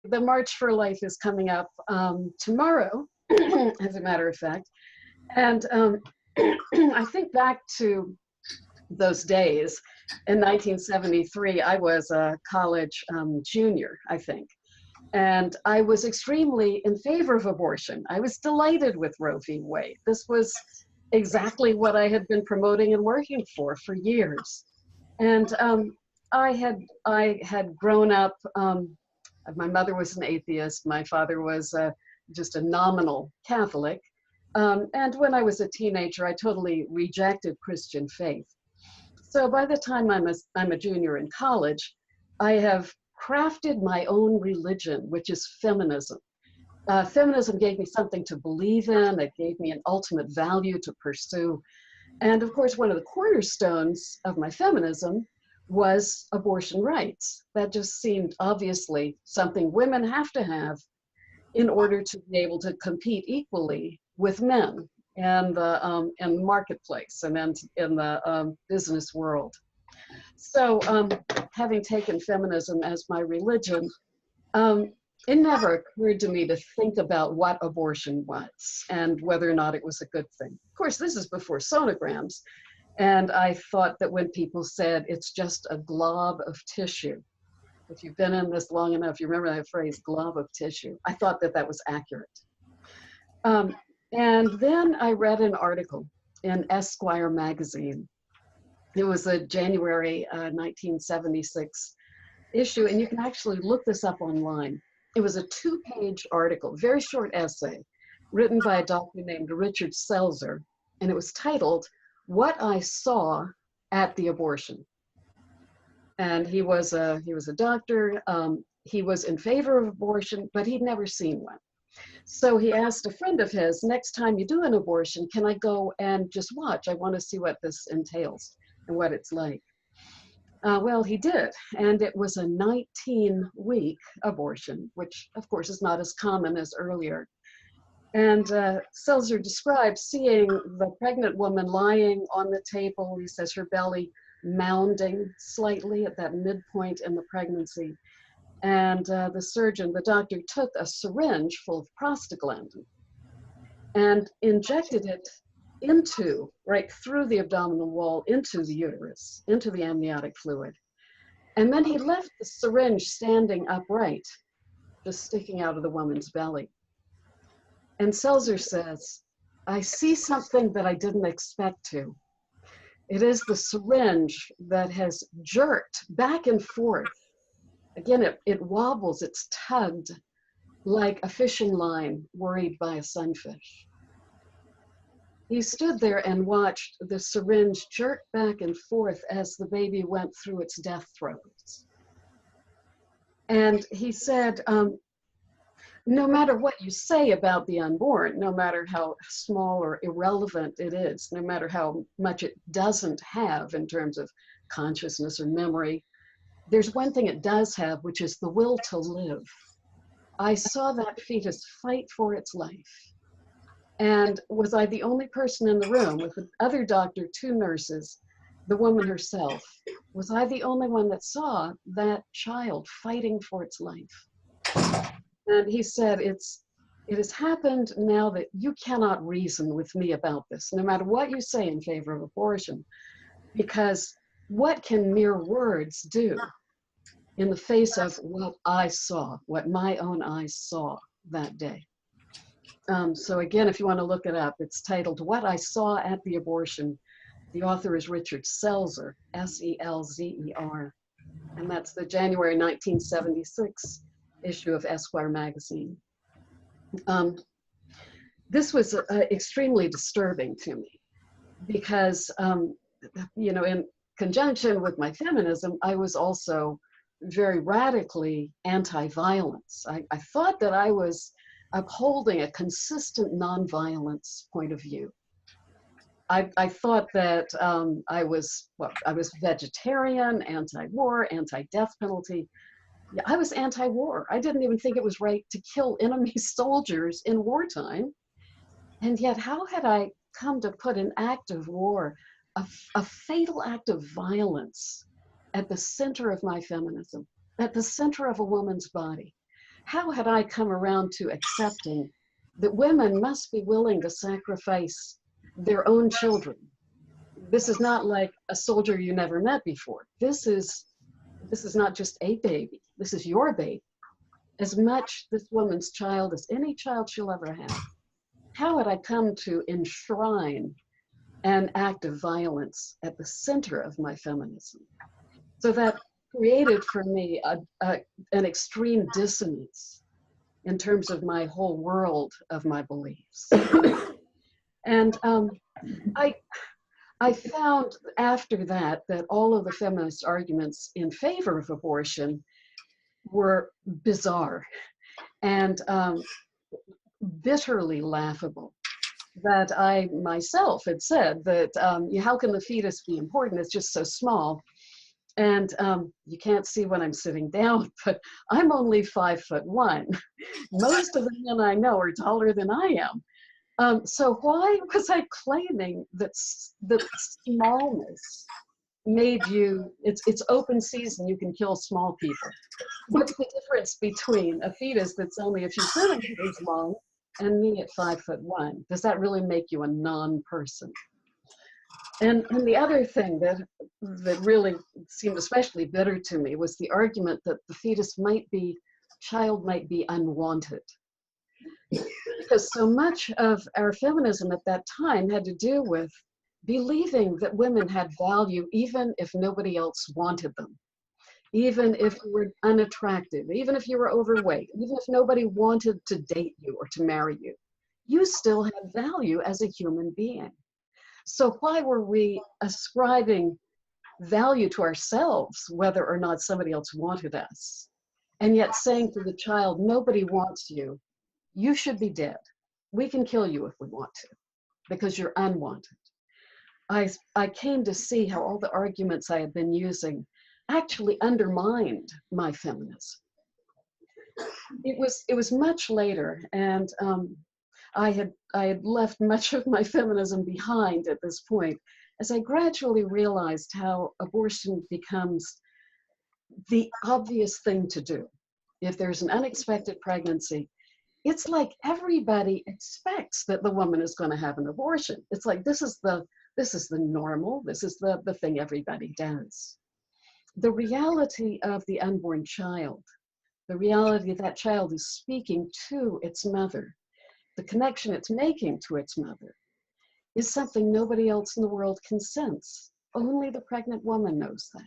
the March for Life is coming up tomorrow, as a matter of fact. And I think back to those days. In 1973, I was a college junior, I think. And I was extremely in favor of abortion. I was delighted with Roe v. Wade. This was exactly what I had been promoting and working for years. And I had grown up, my mother was an atheist, my father was just a nominal Catholic. And when I was a teenager, I totally rejected Christian faith. So by the time I'm a junior in college, I have crafted my own religion, which is feminism. Feminism gave me something to believe in. It gave me an ultimate value to pursue. And of course, one of the cornerstones of my feminism was abortion rights. That just seemed obviously something women have to have in order to be able to compete equally with men in the marketplace and in the business world. So having taken feminism as my religion, it never occurred to me to think about what abortion was and whether or not it was a good thing. Of course, this is before sonograms, and I thought that when people said it's just a glob of tissue, if you've been in this long enough, you remember that phrase, glob of tissue. I thought that that was accurate. And then I read an article in Esquire magazine. It was a January 1976 issue, and you can actually look this up online. It was a 2-page article, very short essay, written by a doctor named Richard Selzer, and it was titled, "What I Saw at the Abortion." And he was a doctor. He was in favor of abortion, but he'd never seen one. So he asked a friend of his, next time you do an abortion, can I go and just watch? I want to see what this entails and what it's like. Well, he did, and it was a 19-week abortion, which of course is not as common as earlier. And Selzer describes seeing the pregnant woman lying on the table. He says her belly mounding slightly at that midpoint in the pregnancy. And the surgeon, the doctor, took a syringe full of prostaglandin and injected it into, right through the abdominal wall, into the uterus, into the amniotic fluid. And then he left the syringe standing upright, just sticking out of the woman's belly. And Selzer says, I see something that I didn't expect to. It is the syringe that has jerked back and forth. Again, it wobbles, it's tugged like a fishing line worried by a sunfish. He stood there and watched the syringe jerk back and forth as the baby went through its death throes. And he said, no matter what you say about the unborn, no matter how small or irrelevant it is, no matter how much it doesn't have in terms of consciousness or memory, there's one thing it does have, which is the will to live. I saw that fetus fight for its life. And was I the only person in the room with the other doctor, 2 nurses, the woman herself? Was I the only one that saw that child fighting for its life? And he said, it has happened now that you cannot reason with me about this, no matter what you say in favor of abortion, because what can mere words do in the face of what I saw, what my own eyes saw that day? So again, if you want to look it up, it's titled What I Saw at the Abortion. The author is Richard Selzer, S-E-L-Z-E-R. And that's the January 1976 issue of Esquire magazine. This was extremely disturbing to me because, you know, in conjunction with my feminism, I was also very radically anti-violence. I thought that I was upholding a consistent nonviolence point of view. I thought that I was vegetarian, anti-war, anti-death penalty. Yeah, I was anti-war. I didn't even think it was right to kill enemy soldiers in wartime. And yet, how had I come to put an act of war, a fatal act of violence, at the center of my feminism, at the center of a woman's body? how had I come around to accepting that women must be willing to sacrifice their own children? This is not like a soldier you never met before. This is not just a baby. This is your baby. As much this woman's child as any child she'll ever have. How had I come to enshrine an act of violence at the center of my feminism? So that created for me an extreme dissonance in terms of my whole world of my beliefs. And I found after that all of the feminist arguments in favor of abortion were bizarre and bitterly laughable. That I myself had said that how can the fetus be important? It's just so small. And you can't see when I'm sitting down, but I'm only 5'1". Most of the men I know are taller than I am. So why was I claiming that the smallness made you, it's open season, you can kill small people? What's the difference between a fetus that's only a few centimeters long and me at 5'1"? Does that really make you a non-person? And the other thing that really seemed especially bitter to me was the argument that the child might be unwanted. Because so much of our feminism at that time had to do with believing that women had value even if nobody else wanted them. Even if you were unattractive, even if you were overweight, even if nobody wanted to date you or to marry you, you still had value as a human being. So why were we ascribing value to ourselves, whether or not somebody else wanted us? And yet saying to the child, nobody wants you, you should be dead. We can kill you if we want to, because you're unwanted. I came to see how all the arguments I had been using actually undermined my feminism. It was much later, and I had left much of my feminism behind at this point, as I gradually realized how abortion becomes the obvious thing to do. If there's an unexpected pregnancy, it's like everybody expects that the woman is going to have an abortion. It's like this is the normal, this is the thing everybody does. The reality of the unborn child, the reality that child is speaking to its mother, the connection it's making to its mother, is something nobody else in the world can sense. Only the pregnant woman knows that.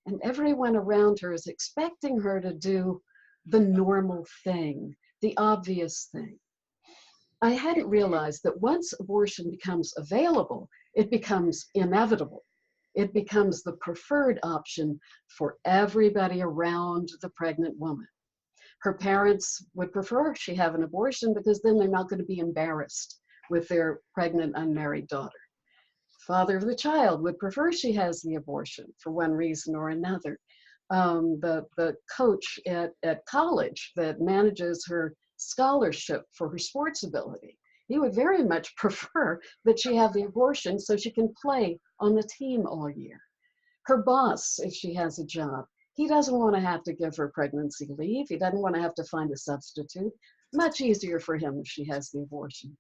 And everyone around her is expecting her to do the normal thing, the obvious thing. I hadn't realized that once abortion becomes available, it becomes inevitable. It becomes the preferred option for everybody around the pregnant woman. Her parents would prefer she have an abortion because then they're not going to be embarrassed with their pregnant unmarried daughter. Father of the child would prefer she has the abortion for one reason or another. The coach at college that manages her scholarship for her sports ability, he would very much prefer that she have the abortion so she can play on the team all year. Her boss, if she has a job, he doesn't want to have to give her pregnancy leave. He doesn't want to have to find a substitute. Much easier for him if she has the abortion.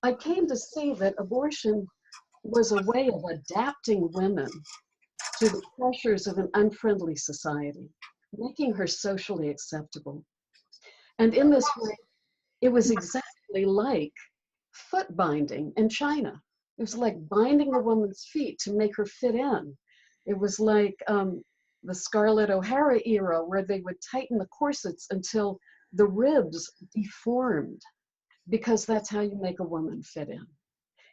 I came to see that abortion was a way of adapting women to the pressures of an unfriendly society, making her socially acceptable. And in this way, it was exactly like foot binding in China. It was like binding a woman's feet to make her fit in. It was like the Scarlett O'Hara era, where they would tighten the corsets until the ribs deformed, because that's how you make a woman fit in.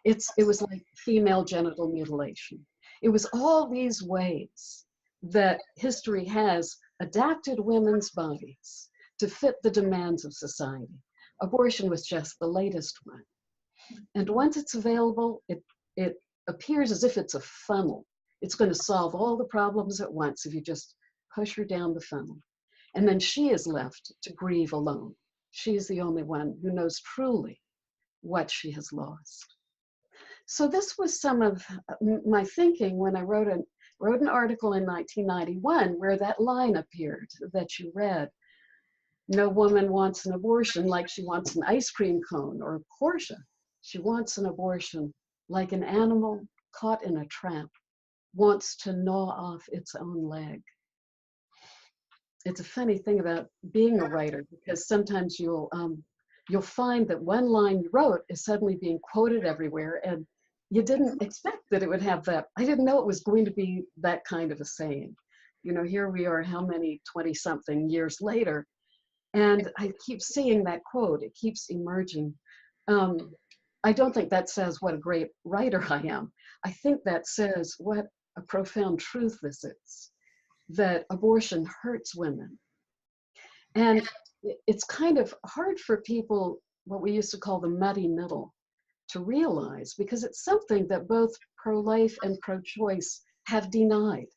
It was like female genital mutilation. It was all these ways that history has adapted women's bodies to fit the demands of society. Abortion was just the latest one. And once it's available, it appears as if it's a funnel. It's going to solve all the problems at once if you just push her down the funnel. And then she is left to grieve alone. She is the only one who knows truly what she has lost. So this was some of my thinking when I wrote an article in 1991 where that line appeared that you read. No woman wants an abortion like she wants an ice cream cone or a Porsche. She wants an abortion like an animal caught in a trap wants to gnaw off its own leg. It's a funny thing about being a writer, because sometimes you'll find that one line you wrote is suddenly being quoted everywhere, and you didn't expect that it would have that. I didn't know it was going to be that kind of a saying. You know, here we are, how many 20-something years later, and I keep seeing that quote. It keeps emerging. I don't think that says what a great writer I am. I think that says what a profound truth this is, that abortion hurts women. And it's kind of hard for people, what we used to call the muddy middle, to realize, because it's something that both pro-life and pro-choice have denied.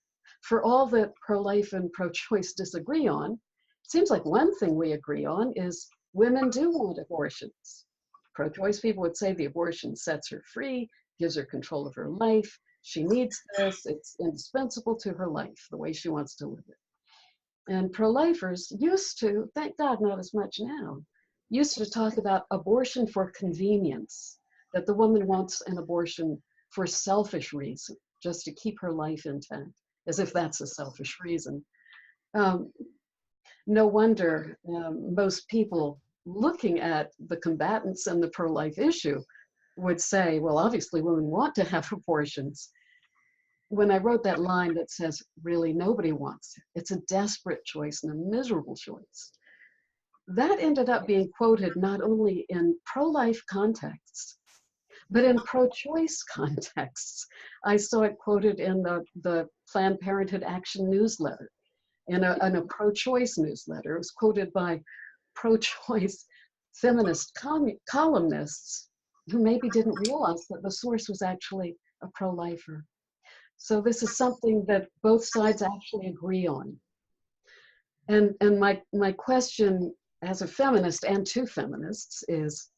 For all that pro-life and pro-choice disagree on, it seems like one thing we agree on is women do want abortions. Pro-choice people would say the abortion sets her free, gives her control of her life. She needs this. It's indispensable to her life, the way she wants to live it. And pro-lifers used to, thank God not as much now, used to talk about abortion for convenience, that the woman wants an abortion for selfish reason, just to keep her life intact, as if that's a selfish reason. No wonder most people looking at the combatants and the pro-life issue would say, well, obviously women want to have abortions. When I wrote that line that says, really nobody wants it, it's a desperate choice and a miserable choice, that ended up being quoted not only in pro-life contexts, but in pro-choice contexts. I saw it quoted in the Planned Parenthood Action newsletter, in a pro-choice newsletter. It was quoted by pro-choice feminist columnists who maybe didn't realize that the source was actually a pro-lifer. So this is something that both sides actually agree on. And my question as a feminist and to feminists is,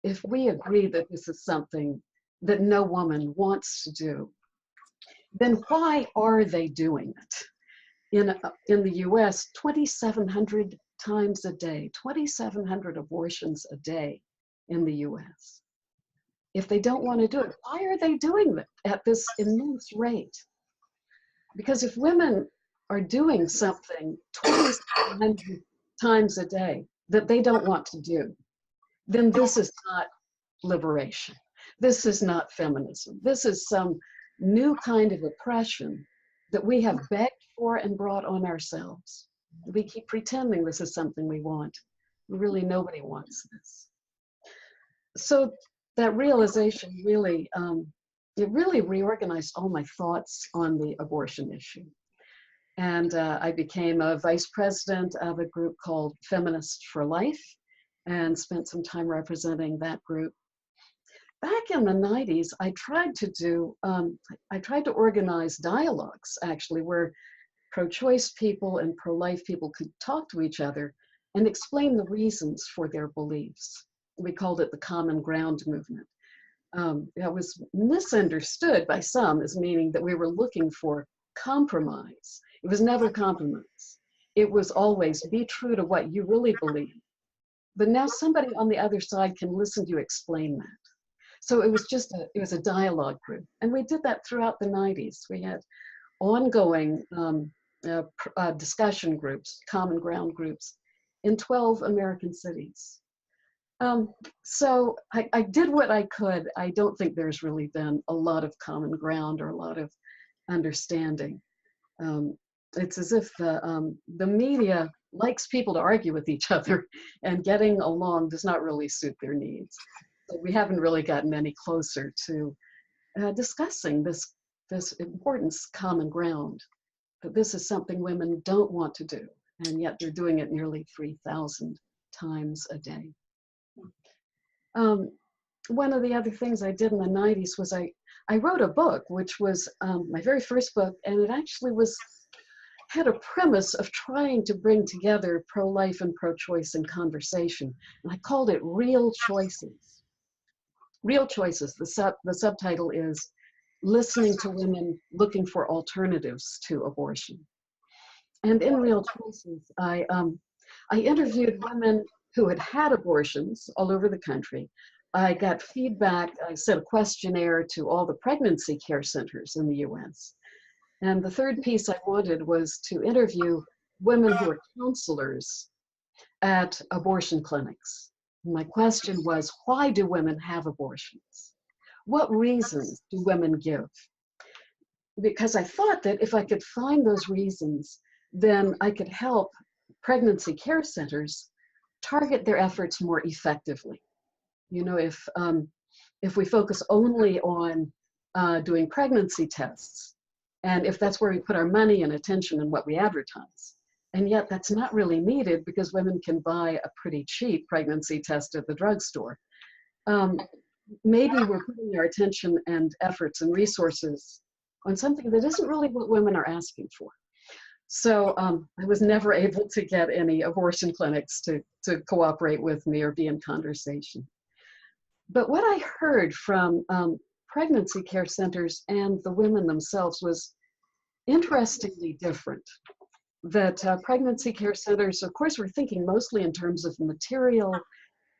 if we agree that this is something that no woman wants to do, then why are they doing it? In the US, 2,700 times a day, 2,700 abortions a day in the US. If they don't want to do it, why are they doing it at this immense rate? Because if women are doing something 2,700 times a day that they don't want to do, then this is not liberation. This is not feminism. This is some new kind of oppression that we have begged for and brought on ourselves. We keep pretending this is something we want. Really, nobody wants this. So that realization really, it really reorganized all my thoughts on the abortion issue. And I became a vice president of a group called Feminist for Life, and spent some time representing that group. Back in the 90s, I tried to organize dialogues, actually, where pro-choice people and pro-life people could talk to each other and explain the reasons for their beliefs. We called it the common ground movement. That was misunderstood by some as meaning that we were looking for compromise. It was never compromise. It was always be true to what you really believe. But now somebody on the other side can listen to you explain that. So it was just it was a dialogue group. And we did that throughout the 90s. We had ongoing discussion groups, common ground groups in 12 American cities. So I did what I could. I don't think there's really been a lot of common ground or a lot of understanding. It's as if the media likes people to argue with each other, and getting along does not really suit their needs. So we haven't really gotten any closer to discussing this important common ground. But this is something women don't want to do, and yet they're doing it nearly 3,000 times a day. One of the other things I did in the 90s was I wrote a book, which was my very first book, and it actually had a premise of trying to bring together pro-life and pro-choice in conversation. And I called it Real Choices. Real Choices. The subtitle is Listening to Women Looking for Alternatives to Abortion. And in Real Choices, I I interviewed women who had had abortions all over the country. I got feedback. I sent a questionnaire to all the pregnancy care centers in the US. And the third piece I wanted was to interview women who are counselors at abortion clinics. My question was, why do women have abortions? What reasons do women give? Because I thought that if I could find those reasons, then I could help pregnancy care centers target their efforts more effectively. You know, if we focus only on doing pregnancy tests, and if that's where we put our money and attention and what we advertise, and yet that's not really needed because women can buy a pretty cheap pregnancy test at the drugstore. Maybe we're putting our attention and efforts and resources on something that isn't really what women are asking for. So I was never able to get any abortion clinics to cooperate with me or be in conversation. But what I heard from pregnancy care centers and the women themselves was interestingly different. That pregnancy care centers, of course, were thinking mostly in terms of material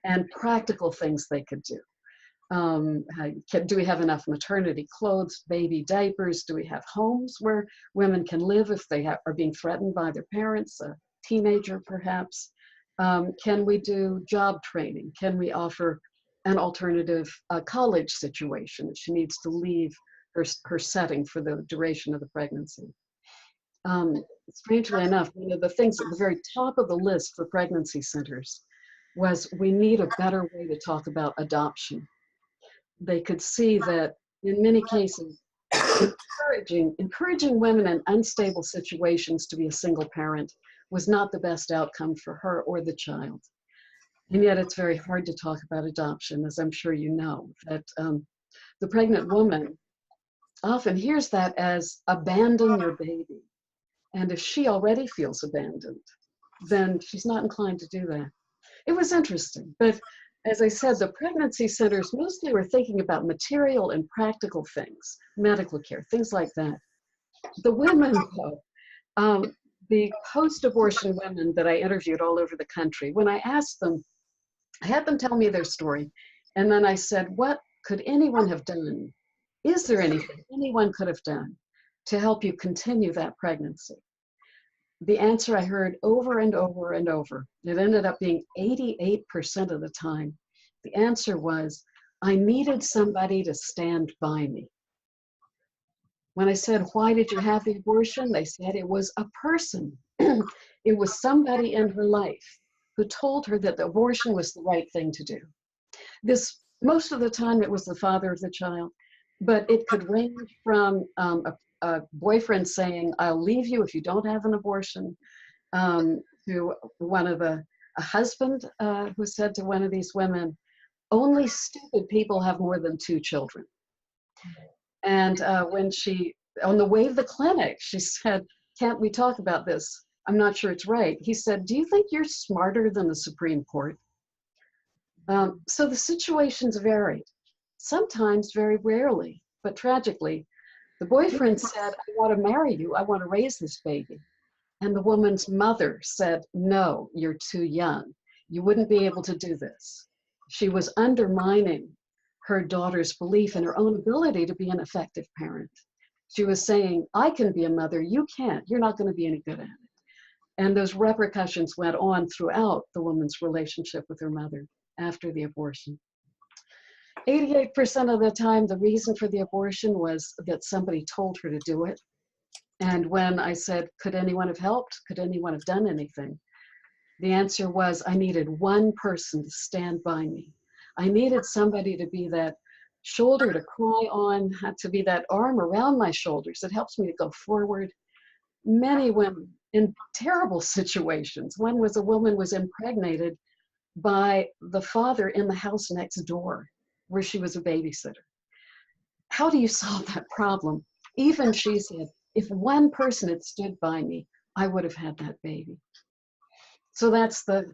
and practical things they could do. Do we have enough maternity clothes, baby diapers? Do we have homes where women can live if they are being threatened by their parents, a teenager perhaps? Can we do job training? Can we offer an alternative college situation if she needs to leave her setting for the duration of the pregnancy? Strangely enough, one of the things at the very top of the list for pregnancy centers was we need a better way to talk about adoption. They could see that in many cases, encouraging women in unstable situations to be a single parent was not the best outcome for her or the child. And yet it's very hard to talk about adoption, as I'm sure you know, that the pregnant woman often hears that as abandon your baby. And if she already feels abandoned, then she's not inclined to do that. It was interesting, but as I said, the pregnancy centers mostly were thinking about material and practical things, medical care, things like that. The women, though, the post-abortion women that I interviewed all over the country, when I asked them, I had them tell me their story, and then I said, what could anyone have done? Is there anything anyone could have done to help you continue that pregnancy? The answer I heard over and over and over, it ended up being 88% of the time, the answer was, I needed somebody to stand by me. When I said, why did you have the abortion? They said it was a person. It was somebody in her life who told her that the abortion was the right thing to do. Most of the time it was the father of the child, but it could range from a boyfriend saying, I'll leave you if you don't have an abortion, to a husband who said to one of these women, only stupid people have more than 2 children. And on the way to the clinic, she said, can't we talk about this? I'm not sure it's right. He said, do you think you're smarter than the Supreme Court? So the situations varied, sometimes very rarely, but tragically, the boyfriend said, I want to marry you. I want to raise this baby. And the woman's mother said, no, you're too young. You wouldn't be able to do this. She was undermining her daughter's belief in her own ability to be an effective parent. She was saying, I can be a mother, you can't. You're not going to be any good at it. And those repercussions went on throughout the woman's relationship with her mother after the abortion. 88% of the time, the reason for the abortion was that somebody told her to do it. And when I said, could anyone have helped? Could anyone have done anything? The answer was, I needed one person to stand by me. I needed somebody to be that shoulder to cry on, to be that arm around my shoulders that helps me to go forward. Many women in terrible situations. One was a woman was impregnated by the father in the house next door, where she was a babysitter. How do you solve that problem? Even she said, if one person had stood by me, I would have had that baby. So that's the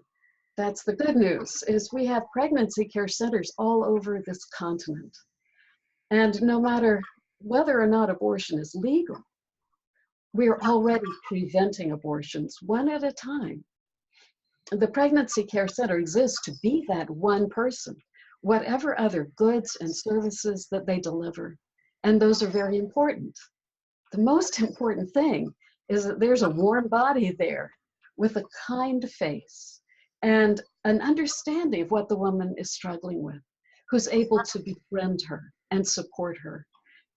good news, is we have pregnancy care centers all over this continent. And no matter whether or not abortion is legal, we are already preventing abortions one at a time. The pregnancy care center exists to be that one person, whatever other goods and services that they deliver. And those are very important. The most important thing is that there's a warm body there with a kind face and an understanding of what the woman is struggling with, who's able to befriend her and support her,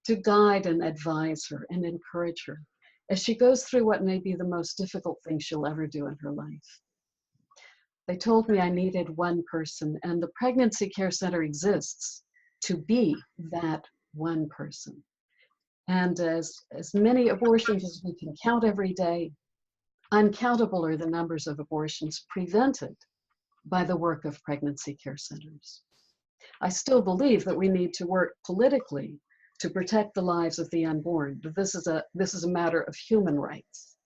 to guide and advise her and encourage her as she goes through what may be the most difficult thing she'll ever do in her life. They told me I needed one person, and the pregnancy care center exists to be that one person. And as many abortions as we can count every day, uncountable are the numbers of abortions prevented by the work of pregnancy care centers. I still believe that we need to work politically to protect the lives of the unborn. But this is a matter of human rights,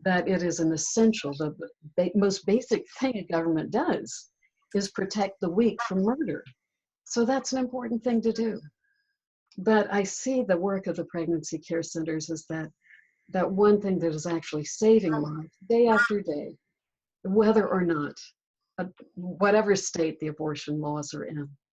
that it is an essential, the most basic thing a government does is protect the weak from murder. So that's an important thing to do. But I see the work of the pregnancy care centers as that one thing that is actually saving lives day after day, whether or not, whatever state the abortion laws are in.